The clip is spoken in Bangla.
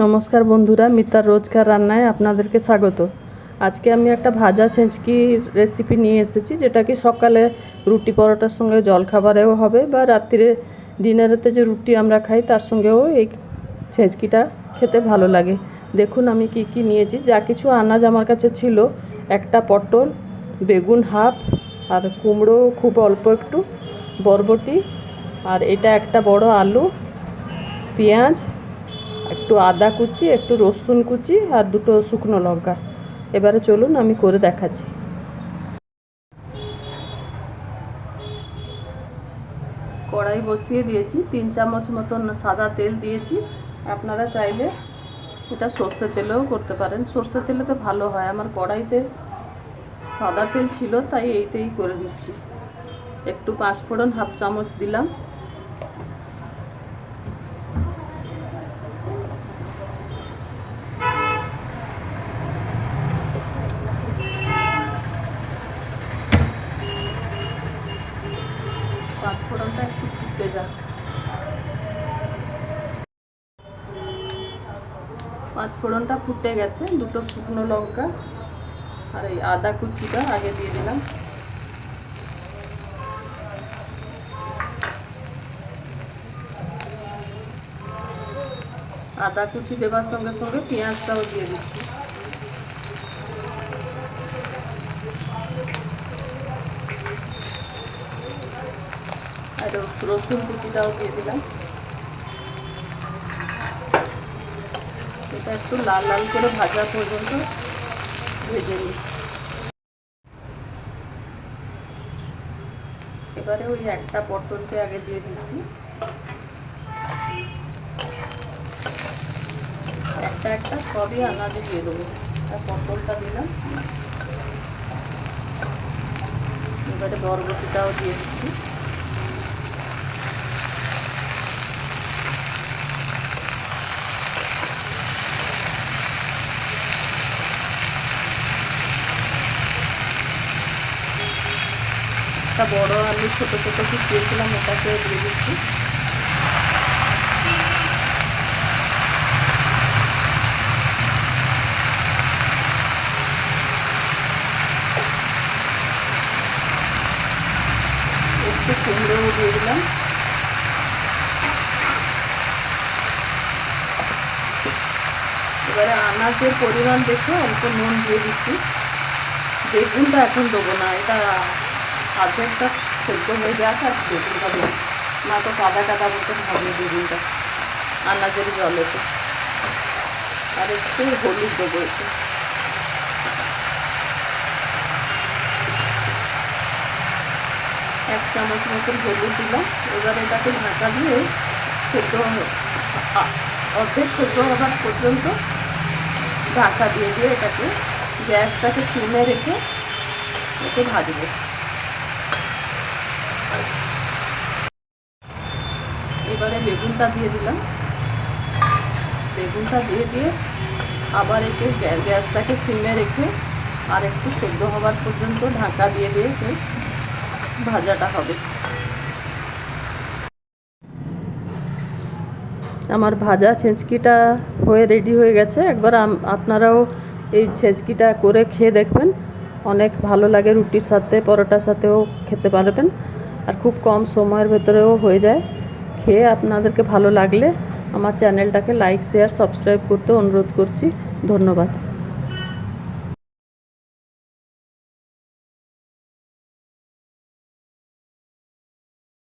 নমস্কার বন্ধুরা, মিতার রোজকার রান্নায় আপনাদেরকে স্বাগত। আজকে আমি একটা ভাজা ছেঁচকির রেসিপি নিয়ে এসেছি, যেটা কি সকালে রুটি পরোটার সঙ্গে জলখাবারেও হবে, বা রাত্রিরে ডিনারেতে যে রুটি আমরা খাই তার সঙ্গেও এই ছেঁচকিটা খেতে ভালো লাগে। দেখুন আমি কি কি নিয়েছি। যা কিছু আনাজ আমার কাছে ছিল, একটা পটল, বেগুন হাফ, আর কুমড়ো খুব অল্প একটু, বরবটি, আর এটা একটা বড় আলু, পেঁয়াজ, একটু আদা কুচি, একটু রসুন কুচি, আর দুটো শুকনো লঙ্কা। এবারে চলুন আমি করে দেখাচ্ছি। কড়াই বসিয়ে দিয়েছি, 3 চামচ মতন সাদা তেল দিয়েছি। আপনারা চাইলে এটা সর্ষের তেলেও করতে পারেন, সর্ষের তেলে তো ভালো হয়। আমার কড়াইতে সাদা তেল ছিল, তাই এইতেই করে দিচ্ছি। একটু 5 ফোড়ন হাফ চামচ দিলাম, পাঁচফোড়নটা একটু ফুটে যাক। 5 ফোড়নটা ফুটে গেছে, দুটো শুকনো লঙ্কা আর এই আদা কুচিটা আগে দিয়ে দিলাম। আদা কুচি দেওয়ার সঙ্গে সঙ্গে পেঁয়াজটাও দিয়ে দিচ্ছি। আর রসুন কুচিটাও দিয়ে দিলাম। এটা একটু লাল লাল করে ভাজা পর্যন্ত ভেজে নিই। এবারে ওই একটা পটলকে আগে দিয়ে দিচ্ছি। একটা একটা সবই আনাজে দিয়ে দেবো। আর পটলটা দিলাম, এবারে বরবটিটাও দিয়ে দিচ্ছি। একটা বড় আলু ছোটো ছোটো কুচিয়েছিলাম, ওটাকে দিয়ে দিচ্ছি। একটু কুমড়োও দিয়ে দিলাম। এবারে আনাজের পরিমাণ দেখে অল্প নুন দিয়ে দিচ্ছি। বেগুনটা এখন দেবো না, এটা আর্ধেকটা সেদ্ধ হয়ে যাক আর বেগুনটা দেবো না, তো কাদা কাদা মতন হবে বেগুনটা আনাজের জলেতে। আর একটু হলুদ দেবো, একটু 1 চামচ মতন হলুদ দিলাম। এবার এটাকে ঢাকা দিয়ে সেদ্ধ অর্ধেক সেদ্ধ হবার পর্যন্ত ঢাকা দিয়ে দিয়ে এটাকে গ্যাসটাকে সিমে রেখে একে ভাজবো। এবারে বেগুনটা দিয়ে দিলাম। বেগুনটা দিয়ে দিয়ে আবার একে গ্যাসটাকে সিমে রেখে আর একটু সেদ্ধ হবার পর্যন্ত ঢাকা দিয়ে দিয়ে ভাজাটা হবে। আমার ভাজা ছেঁচকিটা হয়ে রেডি হয়ে গেছে। একবার আপনারাও এই ছেঁচকিটা করে খেয়ে দেখবেন, অনেক ভালো লাগে। রুটির সাথে পরোটার সাথেও খেতে পারবেন, আর খুব কম সময়ের ভেতরেও হয়ে যায়। খেয়ে আপনাদেরকে ভালো লাগলে আমার চ্যানেলটাকে লাইক শেয়ার সাবস্ক্রাইব করতে অনুরোধ করছি। ধন্যবাদ।